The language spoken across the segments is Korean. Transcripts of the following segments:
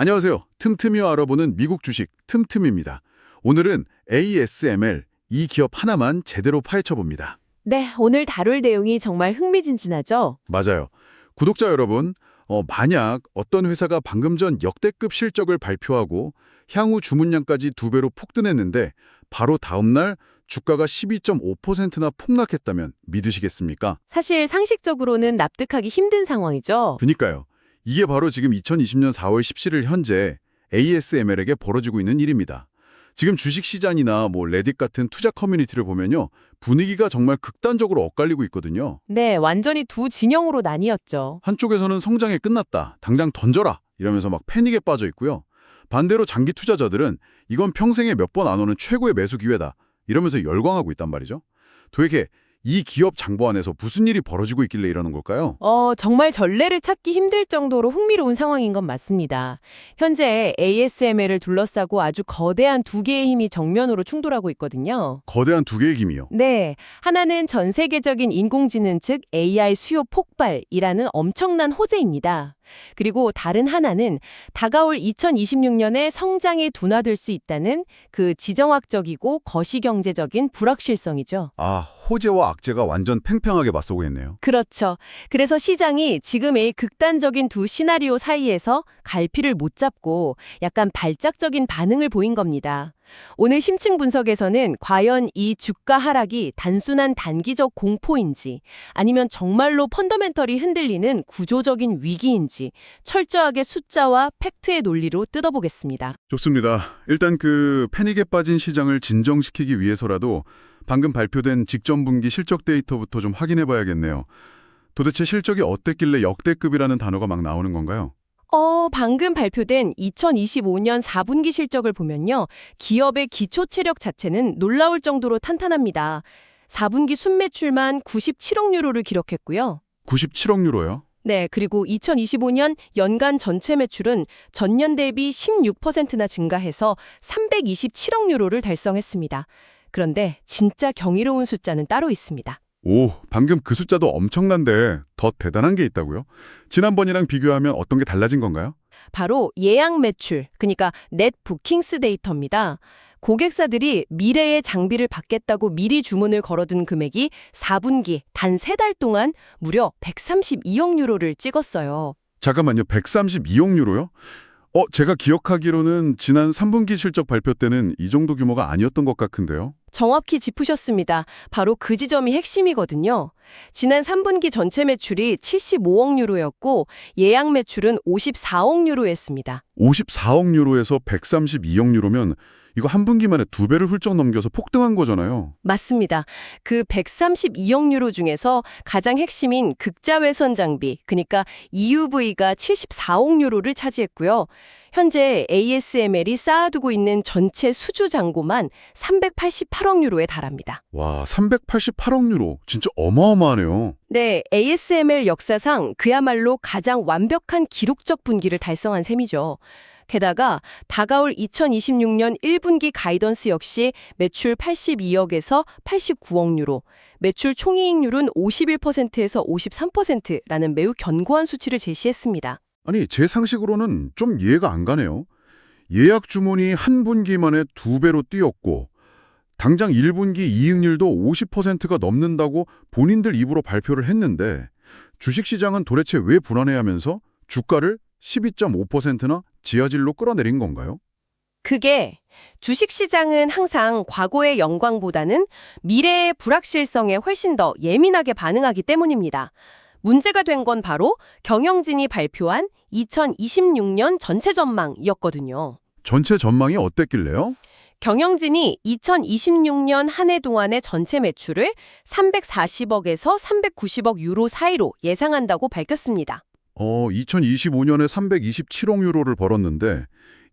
안녕하세요. 틈틈이 알아보는 미국 주식 틈틈입니다. 오늘은 ASML, 이 기업 하나만 제대로 파헤쳐 봅니다. 네, 오늘 다룰 내용이 정말 흥미진진하죠? 맞아요. 구독자 여러분, 만약 어떤 회사가 방금 전 역대급 실적을 발표하고 향후 주문량까지 2배로 폭등했는데 바로 다음 날 주가가 12.5%나 폭락했다면 믿으시겠습니까? 사실 상식적으로는 납득하기 힘든 상황이죠. 그니까요. 이게 바로 지금 2020년 4월 17일 현재 ASML에게 벌어지고 있는 일입니다. 지금 주식시장이나 레딧 같은 투자 커뮤니티를 보면요. 분위기가 정말 극단적으로 엇갈리고 있거든요. 네, 완전히 두 진영으로 나뉘었죠. 한쪽에서는 성장이 끝났다, 당장 던져라 이러면서 막 패닉에 빠져 있고요. 반대로 장기 투자자들은 이건 평생에 몇 번 안 오는 최고의 매수 기회다 이러면서 열광하고 있단 말이죠. 도대체 이 기업 장부 안에서 무슨 일이 벌어지고 있길래 이러는 걸까요? 정말 전례를 찾기 힘들 정도로 흥미로운 상황인 건 맞습니다. 현재 ASML을 둘러싸고 아주 거대한 두 개의 힘이 정면으로 충돌하고 있거든요. 거대한 두 개의 힘이요. 네, 하나는 전 세계적인 인공지능 즉 AI 수요 폭발이라는 엄청난 호재입니다. 그리고 다른 하나는 다가올 2026년에 성장이 둔화될 수 있다는 그 지정학적이고 거시경제적인 불확실성이죠. 호재와 악재가 완전 팽팽하게 맞서고 있네요. 그렇죠. 그래서 시장이 지금의 극단적인 두 시나리오 사이에서 갈피를 못 잡고 약간 발작적인 반응을 보인 겁니다. 오늘 심층 분석에서는 과연 이 주가 하락이 단순한 단기적 공포인지 아니면 정말로 펀더멘털이 흔들리는 구조적인 위기인지 철저하게 숫자와 팩트의 논리로 뜯어보겠습니다. 좋습니다. 일단 그 패닉에 빠진 시장을 진정시키기 위해서라도 방금 발표된 직전 분기 실적 데이터부터 좀 확인해 봐야겠네요. 도대체 실적이 어땠길래 역대급이라는 단어가 막 나오는 건가요? 방금 발표된 2025년 4분기 실적을 보면요. 기업의 기초 체력 자체는 놀라울 정도로 탄탄합니다. 4분기 순매출만 97억 유로를 기록했고요. 97억 유로요? 네, 그리고 2025년 연간 전체 매출은 전년 대비 16%나 증가해서 327억 유로를 달성했습니다. 그런데 진짜 경이로운 숫자는 따로 있습니다. 오, 방금 그 숫자도 엄청난데 더 대단한 게 있다고요? 지난번이랑 비교하면 어떤 게 달라진 건가요? 바로 예약 매출, 그러니까 넷 부킹스 데이터입니다. 고객사들이 미래의 장비를 받겠다고 미리 주문을 걸어둔 금액이 4분기 단 3달 동안 무려 132억 유로를 찍었어요. 잠깐만요. 132억 유로요? 제가 기억하기로는 지난 3분기 실적 발표 때는 이 정도 규모가 아니었던 것 같은데요. 정확히 짚으셨습니다. 바로 그 지점이 핵심이거든요. 지난 3분기 전체 매출이 75억 유로였고 예약 매출은 54억 유로였습니다. 54억 유로에서 132억 유로면 이거 한 분기만에 2배를 훌쩍 넘겨서 폭등한 거잖아요. 맞습니다. 그 132억 유로 중에서 가장 핵심인 극자외선 장비, 그러니까 EUV가 74억 유로를 차지했고요. 현재 ASML이 쌓아두고 있는 전체 수주 잔고만 388억 유로에 달합니다. 와, 388억 유로. 진짜 어마어마하네요. 네, ASML 역사상 그야말로 가장 완벽한 기록적 분기를 달성한 셈이죠. 게다가 다가올 2026년 1분기 가이던스 역시 매출 82억에서 89억 유로, 매출 총이익률은 51%에서 53%라는 매우 견고한 수치를 제시했습니다. 아니, 제 상식으로는 좀 이해가 안 가네요. 예약 주문이 한 분기 만에 2배로 뛰었고 당장 1분기 이익률도 50%가 넘는다고 본인들 입으로 발표를 했는데 주식시장은 도대체 왜 불안해하면서 주가를 12.5%나 지하질로 끌어내린 건가요? 그게 주식시장은 항상 과거의 영광보다는 미래의 불확실성에 훨씬 더 예민하게 반응하기 때문입니다. 문제가 된 건 바로 경영진이 발표한 2026년 전체 전망이었거든요. 전체 전망이 어땠길래요? 경영진이 2026년 한 해 동안의 전체 매출을 340억에서 390억 유로 사이로 예상한다고 밝혔습니다. 2025년에 327억 유로를 벌었는데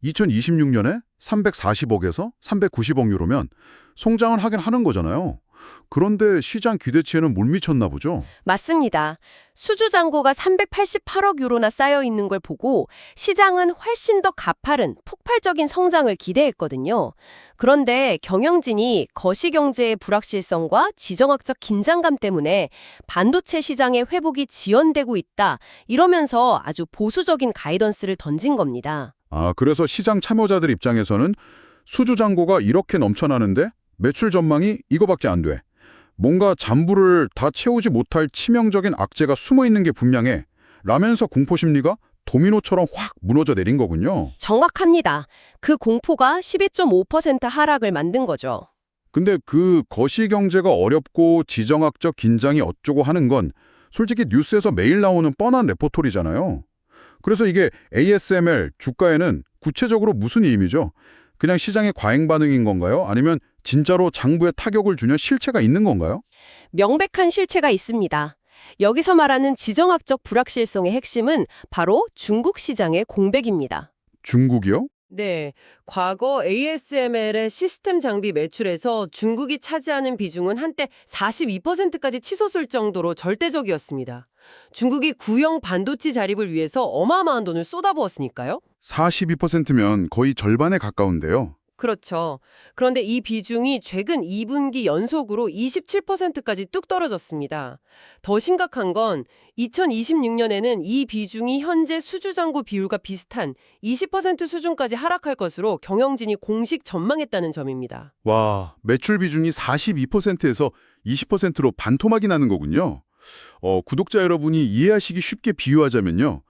2026년에 340억에서 390억 유로면 성장은 하긴 하는 거잖아요. 그런데 시장 기대치에는 못 미쳤나 보죠? 맞습니다. 수주 잔고가 388억 유로나 쌓여 있는 걸 보고 시장은 훨씬 더 가파른 폭발적인 성장을 기대했거든요. 그런데 경영진이 거시경제의 불확실성과 지정학적 긴장감 때문에 반도체 시장의 회복이 지연되고 있다 이러면서 아주 보수적인 가이던스를 던진 겁니다. 아, 그래서 시장 참여자들 입장에서는 수주 잔고가 이렇게 넘쳐나는데 매출 전망이 이거밖에 안 돼. 뭔가 잔부를 다 채우지 못할 치명적인 악재가 숨어 있는 게 분명해. 라면서 공포 심리가 도미노처럼 확 무너져 내린 거군요. 정확합니다. 그 공포가 12.5% 하락을 만든 거죠. 근데 그 거시경제가 어렵고 지정학적 긴장이 어쩌고 하는 건 솔직히 뉴스에서 매일 나오는 뻔한 레포토리잖아요. 그래서 이게 ASML 주가에는 구체적으로 무슨 의미죠? 그냥 시장의 과잉 반응인 건가요? 아니면 진짜로 장부에 타격을 주는 실체가 있는 건가요? 명백한 실체가 있습니다. 여기서 말하는 지정학적 불확실성의 핵심은 바로 중국 시장의 공백입니다. 중국이요? 네, 과거 ASML의 시스템 장비 매출에서 중국이 차지하는 비중은 한때 42%까지 치솟을 정도로 절대적이었습니다. 중국이 구형 반도체 자립을 위해서 어마어마한 돈을 쏟아부었으니까요. 42%면 거의 절반에 가까운데요. 그렇죠. 그런데 이 비중이 최근 2분기 연속으로 27%까지 뚝 떨어졌습니다. 더 심각한 건 2026년에는 이 비중이 현재 수주잔고 비율과 비슷한 20% 수준까지 하락할 것으로 경영진이 공식 전망했다는 점입니다. 와, 매출 비중이 42%에서 20%로 반토막이 나는 거군요. 구독자 여러분이 이해하시기 쉽게 비유하자면요.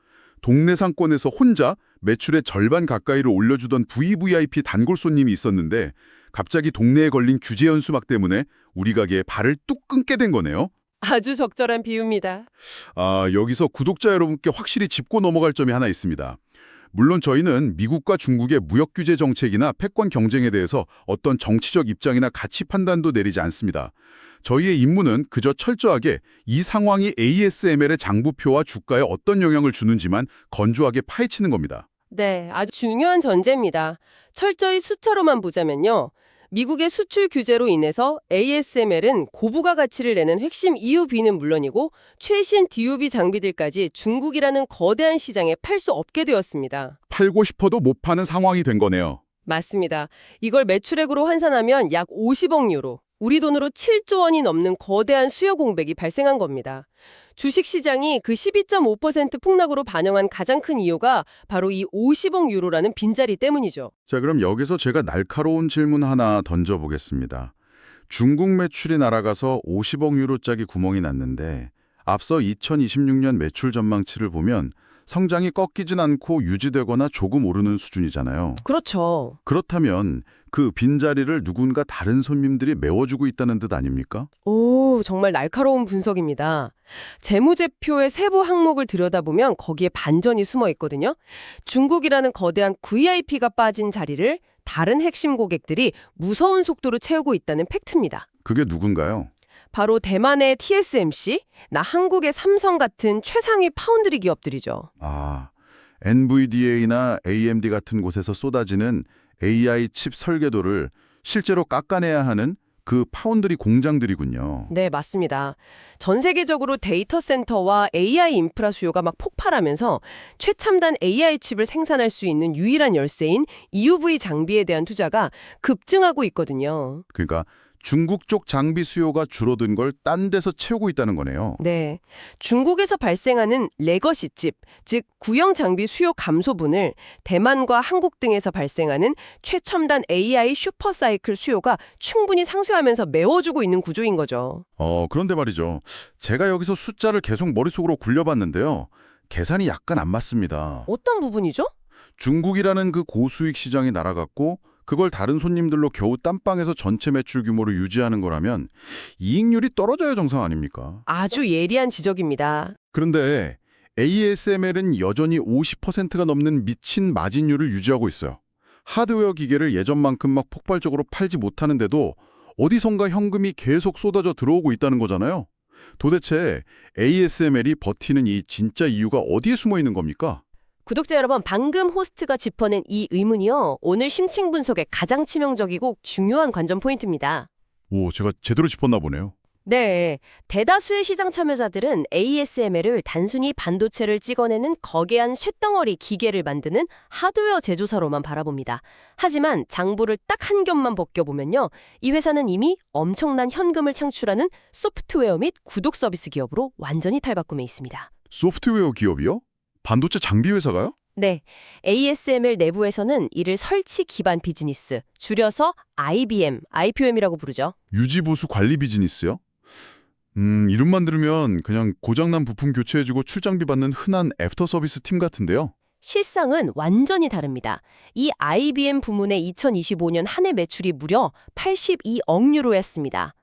동네 상권에서 혼자 매출의 절반 가까이를 올려주던 VVIP 단골 손님이 있었는데 갑자기 동네에 걸린 규제 연수막 때문에 우리 가게에 발을 뚝 끊게 된 거네요. 아주 적절한 비유입니다. 아, 여기서 구독자 여러분께 확실히 짚고 넘어갈 점이 하나 있습니다. 물론 저희는 미국과 중국의 무역 규제 정책이나 패권 경쟁에 대해서 어떤 정치적 입장이나 가치 판단도 내리지 않습니다. 저희의 임무는 그저 철저하게 이 상황이 ASML의 장부표와 주가에 어떤 영향을 주는지만 건조하게 파헤치는 겁니다. 네, 아주 중요한 전제입니다. 철저히 숫자로만 보자면요. 미국의 수출 규제로 인해서 ASML은 고부가 가치를 내는 핵심 EUV는 물론이고 최신 DUV 장비들까지 중국이라는 거대한 시장에 팔 수 없게 되었습니다. 팔고 싶어도 못 파는 상황이 된 거네요. 맞습니다. 이걸 매출액으로 환산하면 약 50억 유로, 우리 돈으로 7조 원이 넘는 거대한 수요 공백이 발생한 겁니다. 주식시장이 그 12.5% 폭락으로 반영한 가장 큰 이유가 바로 이 50억 유로라는 빈자리 때문이죠. 자, 그럼 여기서 제가 날카로운 질문 하나 던져보겠습니다. 중국 매출이 날아가서 50억 유로짜리 구멍이 났는데 앞서 2026년 매출 전망치를 보면 성장이 꺾이진 않고 유지되거나 조금 오르는 수준이잖아요. 그렇죠. 그렇다면 그 빈자리를 누군가 다른 손님들이 메워주고 있다는 뜻 아닙니까? 오, 정말 날카로운 분석입니다. 재무제표의 세부 항목을 들여다보면 거기에 반전이 숨어 있거든요. 중국이라는 거대한 VIP가 빠진 자리를 다른 핵심 고객들이 무서운 속도로 채우고 있다는 팩트입니다. 그게 누군가요? 바로 대만의 TSMC, 한국의 삼성 같은 최상위 파운드리 기업들이죠. 아, NVDA나 AMD 같은 곳에서 쏟아지는 AI 칩 설계도를 실제로 깎아내야 하는 그 파운드리 공장들이군요. 네, 맞습니다. 전 세계적으로 데이터 센터와 AI 인프라 수요가 막 폭발하면서 최첨단 AI 칩을 생산할 수 있는 유일한 열쇠인 EUV 장비에 대한 투자가 급증하고 있거든요. 그러니까 중국 쪽 장비 수요가 줄어든 걸 딴 데서 채우고 있다는 거네요. 네. 중국에서 발생하는 레거시 칩, 즉 구형 장비 수요 감소분을 대만과 한국 등에서 발생하는 최첨단 AI 슈퍼사이클 수요가 충분히 상쇄하면서 메워주고 있는 구조인 거죠. 그런데 말이죠. 제가 여기서 숫자를 계속 머릿속으로 굴려봤는데요. 계산이 약간 안 맞습니다. 어떤 부분이죠? 중국이라는 그 고수익 시장이 날아갔고 그걸 다른 손님들로 겨우 땀방에서 전체 매출 규모를 유지하는 거라면 이익률이 떨어져야 정상 아닙니까? 아주 예리한 지적입니다. 그런데 ASML은 여전히 50%가 넘는 미친 마진율을 유지하고 있어요. 하드웨어 기계를 예전만큼 막 폭발적으로 팔지 못하는데도 어디선가 현금이 계속 쏟아져 들어오고 있다는 거잖아요. 도대체 ASML이 버티는 이 진짜 이유가 어디에 숨어 있는 겁니까? 구독자 여러분, 방금 호스트가 짚어낸 이 의문이요. 오늘 심층 분석의 가장 치명적이고 중요한 관전 포인트입니다. 오, 제가 제대로 짚었나 보네요. 네, 대다수의 시장 참여자들은 ASML을 단순히 반도체를 찍어내는 거대한 쇳덩어리 기계를 만드는 하드웨어 제조사로만 바라봅니다. 하지만 장부를 딱 한 겹만 벗겨보면요. 이 회사는 이미 엄청난 현금을 창출하는 소프트웨어 및 구독 서비스 기업으로 완전히 탈바꿈해 있습니다. 소프트웨어 기업이요? 반도체 장비 회사가요? 네, ASML 내부에서는 이를 설치 기반 비즈니스, 줄여서 IBM이라고 부르죠. 유지보수 관리 비즈니스요? 이름만 들으면 그냥 고장난 부품 교체해주고 출장비 받는 흔한 애프터 서비스 팀 같은데요. 실상은 완전히 다릅니다. 이 IBM 부문의 2025년 한 해 매출이 무려 82억 유로였습니다.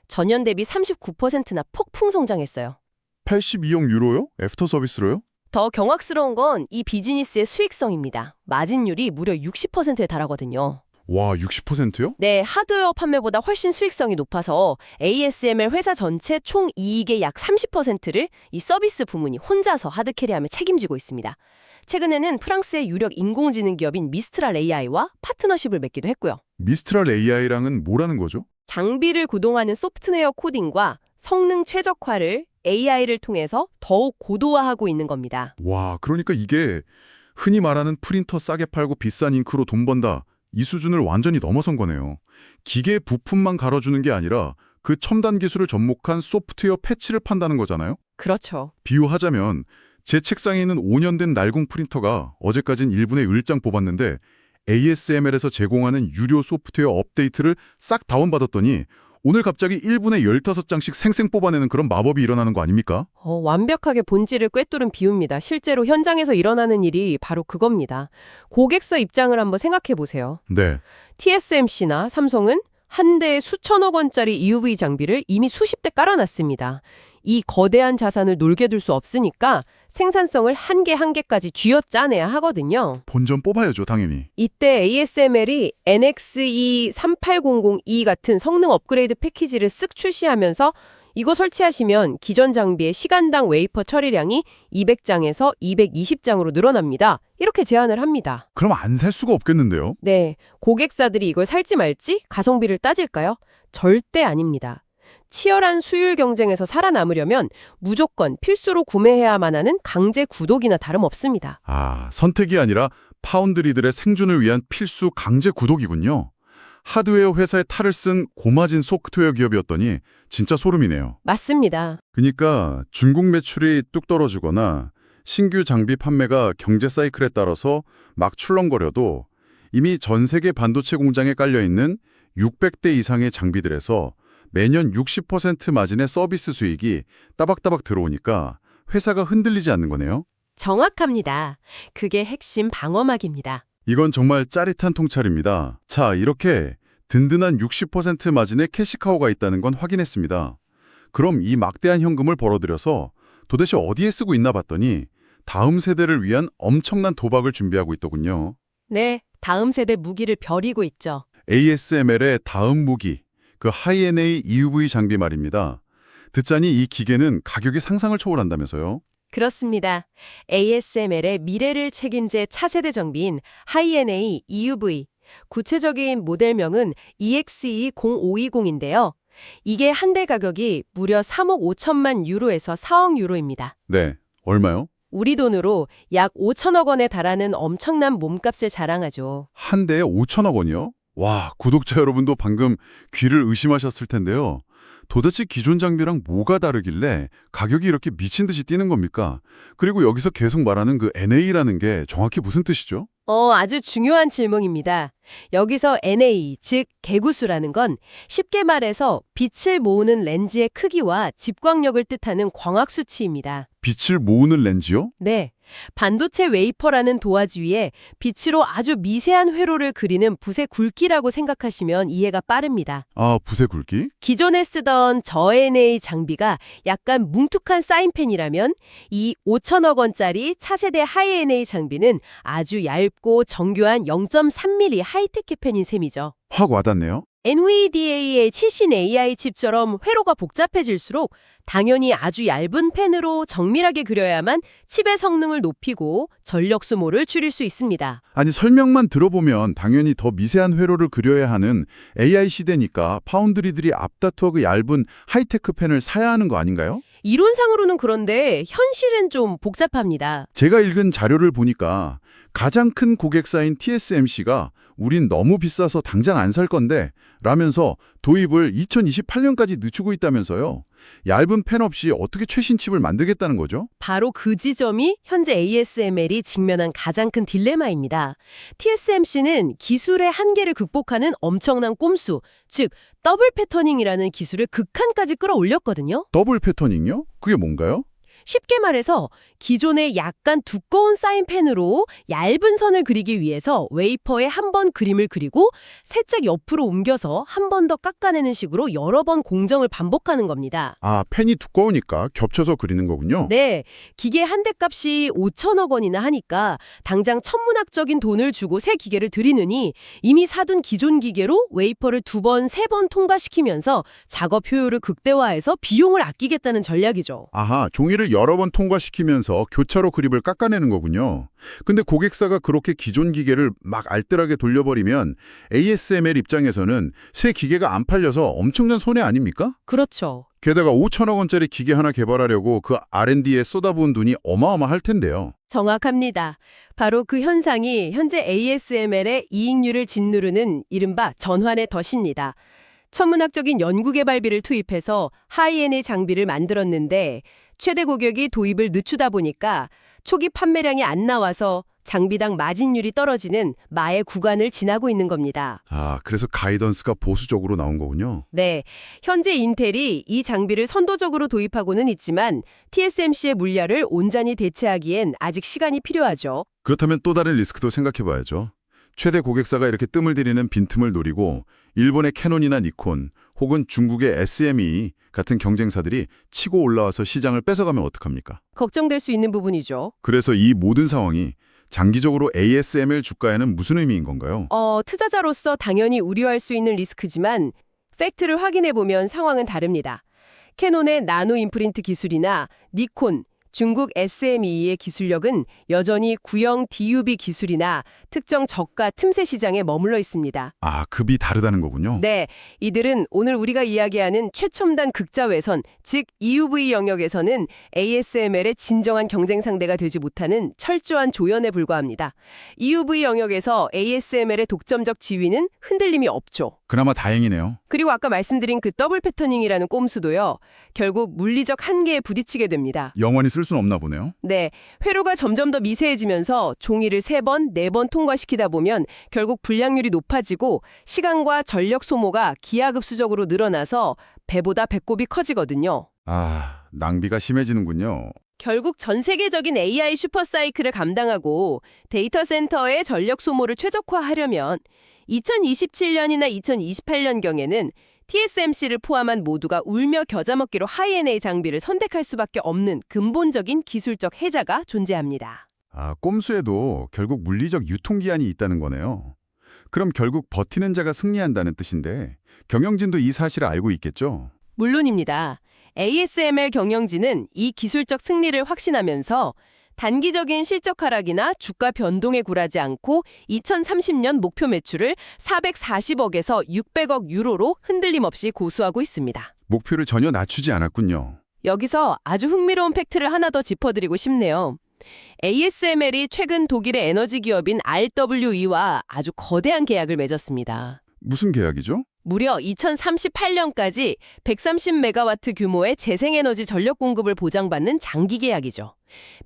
전년 대비 39%나 폭풍 성장했어요. 82억 유로요? 애프터 서비스로요? 더 경악스러운 건 이 비즈니스의 수익성입니다. 마진율이 무려 60%에 달하거든요. 와, 60%요? 네, 하드웨어 판매보다 훨씬 수익성이 높아서 ASML 회사 전체 총 이익의 약 30%를 이 서비스 부문이 혼자서 하드캐리하며 책임지고 있습니다. 최근에는 프랑스의 유력 인공지능 기업인 미스트랄 AI와 파트너십을 맺기도 했고요. 미스트랄 AI랑은 뭐라는 거죠? 장비를 구동하는 소프트웨어 코딩과 성능 최적화를 AI를 통해서 더욱 고도화하고 있는 겁니다. 와, 그러니까 이게 흔히 말하는 프린터 싸게 팔고 비싼 잉크로 돈 번다. 이 수준을 완전히 넘어선 거네요. 기계 부품만 갈아주는 게 아니라 그 첨단 기술을 접목한 소프트웨어 패치를 판다는 거잖아요. 그렇죠. 비유하자면 제 책상에 있는 5년 된 낡은 프린터가 어제까진 1분에 10장 뽑았는데 ASML에서 제공하는 유료 소프트웨어 업데이트를 싹 다운받았더니 오늘 갑자기 1분에 15장씩 생생 뽑아내는 그런 마법이 일어나는 거 아닙니까? 완벽하게 본질을 꿰뚫은 비유입니다. 실제로 현장에서 일어나는 일이 바로 그겁니다. 고객사 입장을 한번 생각해 보세요. 네. TSMC나 삼성은 한 대에 수천억 원짜리 EUV 장비를 이미 수십 대 깔아놨습니다. 이 거대한 자산을 놀게 둘 수 없으니까 생산성을 한 개 한 개까지 쥐어짜내야 하거든요. 본전 뽑아야죠, 당연히. 이때 ASML이 NXE3800E 같은 성능 업그레이드 패키지를 쓱 출시하면서 이거 설치하시면 기존 장비의 시간당 웨이퍼 처리량이 200장에서 220장으로 늘어납니다. 이렇게 제안을 합니다. 그럼 안 살 수가 없겠는데요? 네, 고객사들이 이걸 살지 말지 가성비를 따질까요? 절대 아닙니다. 치열한 수율 경쟁에서 살아남으려면 무조건 필수로 구매해야만 하는 강제 구독이나 다름없습니다. 아, 선택이 아니라 파운드리들의 생존을 위한 필수 강제 구독이군요. 하드웨어 회사의 탈을 쓴 고마진 소프트웨어 기업이었더니 진짜 소름이네요. 맞습니다. 그러니까 중국 매출이 뚝 떨어지거나 신규 장비 판매가 경제 사이클에 따라서 막 출렁거려도 이미 전 세계 반도체 공장에 깔려있는 600대 이상의 장비들에서 매년 60% 마진의 서비스 수익이 따박따박 들어오니까 회사가 흔들리지 않는 거네요. 정확합니다. 그게 핵심 방어막입니다. 이건 정말 짜릿한 통찰입니다. 자, 이렇게 든든한 60% 마진의 캐시카우가 있다는 건 확인했습니다. 그럼 이 막대한 현금을 벌어들여서 도대체 어디에 쓰고 있나 봤더니 다음 세대를 위한 엄청난 도박을 준비하고 있더군요. 네, 다음 세대 무기를 벼리고 있죠. ASML의 다음 무기, 그 하이-NA EUV 장비 말입니다. 듣자니 이 기계는 가격이 상상을 초월한다면서요? 그렇습니다. ASML의 미래를 책임질 차세대 정비인 하이-NA EUV. 구체적인 모델명은 EXE0520인데요. 이게 한 대 가격이 무려 3억 5천만 유로에서 4억 유로입니다. 네, 얼마요? 우리 돈으로 약 5천억 원에 달하는 엄청난 몸값을 자랑하죠. 한 대에 5천억 원이요? 와, 구독자 여러분도 방금 귀를 의심하셨을 텐데요. 도대체 기존 장비랑 뭐가 다르길래 가격이 이렇게 미친 듯이 뛰는 겁니까? 그리고 여기서 계속 말하는 그 NA라는 게 정확히 무슨 뜻이죠? 아주 중요한 질문입니다. 여기서 NA, 즉 개구수라는 건 쉽게 말해서 빛을 모으는 렌즈의 크기와 집광력을 뜻하는 광학 수치입니다. 빛을 모으는 렌즈요? 네. 반도체 웨이퍼라는 도화지 위에 빛으로 아주 미세한 회로를 그리는 붓의 굵기라고 생각하시면 이해가 빠릅니다. 아, 붓의 굵기? 기존에 쓰던 저NA 장비가 약간 뭉툭한 사인펜이라면 이 5천억 원짜리 차세대 하이-NA 장비는 아주 얇고 정교한 0.3mm 하이테크 펜인 셈이죠. 확 와닿네요. NVDA의 최신 AI 칩처럼 회로가 복잡해질수록 당연히 아주 얇은 펜으로 정밀하게 그려야만 칩의 성능을 높이고 전력 소모를 줄일 수 있습니다. 아니, 설명만 들어보면 당연히 더 미세한 회로를 그려야 하는 AI 시대니까 파운드리들이 앞다투어 그 얇은 하이테크 펜을 사야 하는 거 아닌가요? 이론상으로는 그런데 현실은 좀 복잡합니다. 제가 읽은 자료를 보니까 가장 큰 고객사인 TSMC가 우린 너무 비싸서 당장 안 살 건데 라면서 도입을 2028년까지 늦추고 있다면서요. 얇은 펜 없이 어떻게 최신 칩을 만들겠다는 거죠? 바로 그 지점이 현재 ASML이 직면한 가장 큰 딜레마입니다. TSMC는 기술의 한계를 극복하는 엄청난 꼼수, 즉 더블 패터닝이라는 기술을 극한까지 끌어올렸거든요. 더블 패터닝요? 그게 뭔가요? 쉽게 말해서 기존의 약간 두꺼운 사인펜으로 얇은 선을 그리기 위해서 웨이퍼에 한 번 그림을 그리고 살짝 옆으로 옮겨서 한 번 더 깎아내는 식으로 여러 번 공정을 반복하는 겁니다. 아, 펜이 두꺼우니까 겹쳐서 그리는 거군요. 네, 기계 한 대 값이 5천억 원이나 하니까 당장 천문학적인 돈을 주고 새 기계를 들이느니 이미 사둔 기존 기계로 웨이퍼를 2번, 3번 통과시키면서 작업 효율을 극대화해서 비용을 아끼겠다는 전략이죠. 아하, 종이를 여러 번 통과시키면서 교차로 그립을 깎아내는 거군요. 근데 고객사가 그렇게 기존 기계를 막 알뜰하게 돌려버리면 ASML 입장에서는 새 기계가 안 팔려서 엄청난 손해 아닙니까? 그렇죠. 게다가 5천억 원짜리 기계 하나 개발하려고 그 R&D에 쏟아부은 돈이 어마어마할 텐데요. 정확합니다. 바로 그 현상이 현재 ASML의 이익률을 짓누르는 이른바 전환의 덫입니다. 천문학적인 연구개발비를 투입해서 하이엔의 장비를 만들었는데 최대 고객이 도입을 늦추다 보니까 초기 판매량이 안 나와서 장비당 마진율이 떨어지는 마의 구간을 지나고 있는 겁니다. 아, 그래서 가이던스가 보수적으로 나온 거군요. 네, 현재 인텔이 이 장비를 선도적으로 도입하고는 있지만 TSMC의 물량을 온전히 대체하기엔 아직 시간이 필요하죠. 그렇다면 또 다른 리스크도 생각해봐야죠. 최대 고객사가 이렇게 뜸을 들이는 빈틈을 노리고 일본의 캐논이나 니콘 혹은 중국의 SME 같은 경쟁사들이 치고 올라와서 시장을 뺏어가면 어떡합니까? 걱정될 수 있는 부분이죠. 그래서 이 모든 상황이 장기적으로 ASML 주가에는 무슨 의미인 건가요? 투자자로서 당연히 우려할 수 있는 리스크지만 팩트를 확인해보면 상황은 다릅니다. 캐논의 나노 임프린트 기술이나 니콘, 중국 SME의 기술력은 여전히 구형 DUV 기술이나 특정 저가 틈새 시장에 머물러 있습니다. 아, 급이 다르다는 거군요. 네, 이들은 오늘 우리가 이야기하는 최첨단 극자외선, 즉 EUV 영역에서는 ASML의 진정한 경쟁 상대가 되지 못하는 철저한 조연에 불과합니다. EUV 영역에서 ASML의 독점적 지위는 흔들림이 없죠. 그나마 다행이네요. 그리고 아까 말씀드린 그 더블 패터닝이라는 꼼수도요. 결국 물리적 한계에 부딪히게 됩니다. 영원히 쓸 수는 없나 보네요. 네, 회로가 점점 더 미세해지면서 종이를 3번, 4번 통과시키다 보면 결국 불량률이 높아지고 시간과 전력 소모가 기하급수적으로 늘어나서 배보다 배꼽이 커지거든요. 아, 낭비가 심해지는군요. 결국 전 세계적인 AI 슈퍼사이클을 감당하고 데이터 센터의 전력 소모를 최적화하려면 2027년이나 2028년경에는 TSMC를 포함한 모두가 울며 겨자 먹기로 하이엔의 장비를 선택할 수밖에 없는 근본적인 기술적 해자가 존재합니다. 아, 꼼수에도 결국 물리적 유통기한이 있다는 거네요. 그럼 결국 버티는 자가 승리한다는 뜻인데 경영진도 이 사실을 알고 있겠죠? 물론입니다. ASML 경영진은 이 기술적 승리를 확신하면서 단기적인 실적 하락이나 주가 변동에 굴하지 않고 2030년 목표 매출을 440억에서 600억 유로로 흔들림 없이 고수하고 있습니다. 목표를 전혀 낮추지 않았군요. 여기서 아주 흥미로운 팩트를 하나 더 짚어드리고 싶네요. ASML이 최근 독일의 에너지 기업인 RWE와 아주 거대한 계약을 맺었습니다. 무슨 계약이죠? 무려 2038년까지 130메가와트 규모의 재생에너지 전력 공급을 보장받는 장기 계약이죠.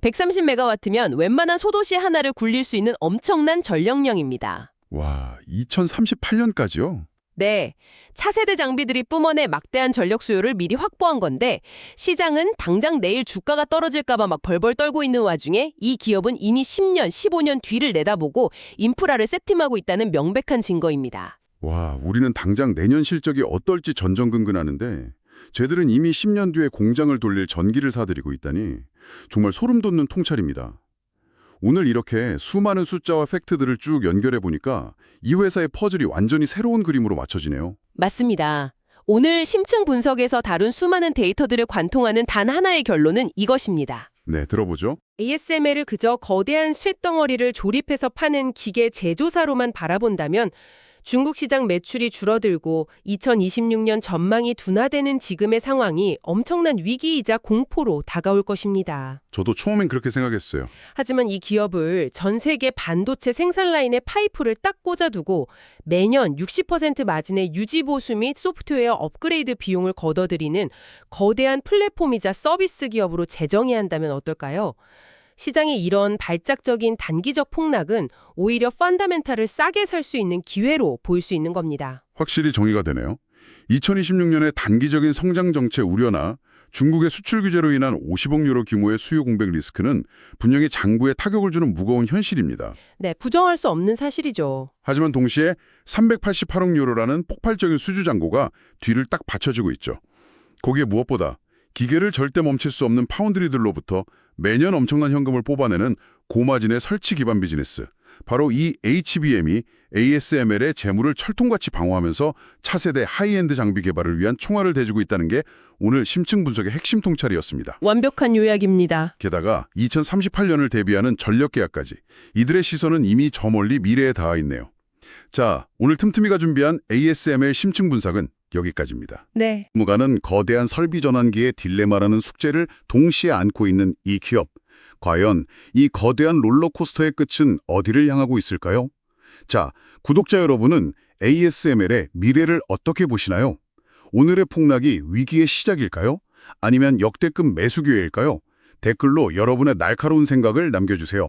130메가와트면 웬만한 소도시 하나를 굴릴 수 있는 엄청난 전력량입니다. 와, 2038년까지요? 네, 차세대 장비들이 뿜어내 막대한 전력 수요를 미리 확보한 건데 시장은 당장 내일 주가가 떨어질까 봐 막 벌벌 떨고 있는 와중에 이 기업은 이미 10년, 15년 뒤를 내다보고 인프라를 세팅하고 있다는 명백한 증거입니다. 와, 우리는 당장 내년 실적이 어떨지 전전긍긍하는데 쟤들은 이미 10년 뒤에 공장을 돌릴 전기를 사들이고 있다니 정말 소름 돋는 통찰입니다. 오늘 이렇게 수많은 숫자와 팩트들을 쭉 연결해보니까 이 회사의 퍼즐이 완전히 새로운 그림으로 맞춰지네요. 맞습니다. 오늘 심층 분석에서 다룬 수많은 데이터들을 관통하는 단 하나의 결론은 이것입니다. 네, 들어보죠. ASML을 그저 거대한 쇳덩어리를 조립해서 파는 기계 제조사로만 바라본다면 중국 시장 매출이 줄어들고 2026년 전망이 둔화되는 지금의 상황이 엄청난 위기이자 공포로 다가올 것입니다. 저도 처음엔 그렇게 생각했어요. 하지만 이 기업을 전 세계 반도체 생산 라인에 파이프를 딱 꽂아두고 매년 60% 마진의 유지 보수 및 소프트웨어 업그레이드 비용을 걷어들이는 거대한 플랫폼이자 서비스 기업으로 재정해야 한다면 어떨까요? 시장의 이런 발작적인 단기적 폭락은 오히려 펀더멘탈을 싸게 살 수 있는 기회로 보일 수 있는 겁니다. 확실히 정의가 되네요. 2026년에 단기적인 성장 정체 우려나 중국의 수출 규제로 인한 50억 유로 규모의 수요 공백 리스크는 분명히 장부에 타격을 주는 무거운 현실입니다. 네, 부정할 수 없는 사실이죠. 하지만 동시에 388억 유로라는 폭발적인 수주 잔고가 뒤를 딱 받쳐주고 있죠. 거기에 무엇보다 기계를 절대 멈출 수 없는 파운드리들로부터 매년 엄청난 현금을 뽑아내는 고마진의 설치 기반 비즈니스. 바로 이 HBM이 ASML의 재물을 철통같이 방어하면서 차세대 하이엔드 장비 개발을 위한 총알을 대주고 있다는 게 오늘 심층 분석의 핵심 통찰이었습니다. 완벽한 요약입니다. 게다가 2038년을 대비하는 전력 계약까지. 이들의 시선은 이미 저 멀리 미래에 닿아 있네요. 자, 오늘 틈틈이가 준비한 ASML 심층 분석은 여기까지입니다. 네. 무가는 거대한 설비 전환기의 딜레마라는 숙제를 동시에 안고 있는 이 기업. 과연 이 거대한 롤러코스터의 끝은 어디를 향하고 있을까요? 자, 구독자 여러분은 ASML의 미래를 어떻게 보시나요? 오늘의 폭락이 위기의 시작일까요? 아니면 역대급 매수 기회일까요? 댓글로 여러분의 날카로운 생각을 남겨주세요.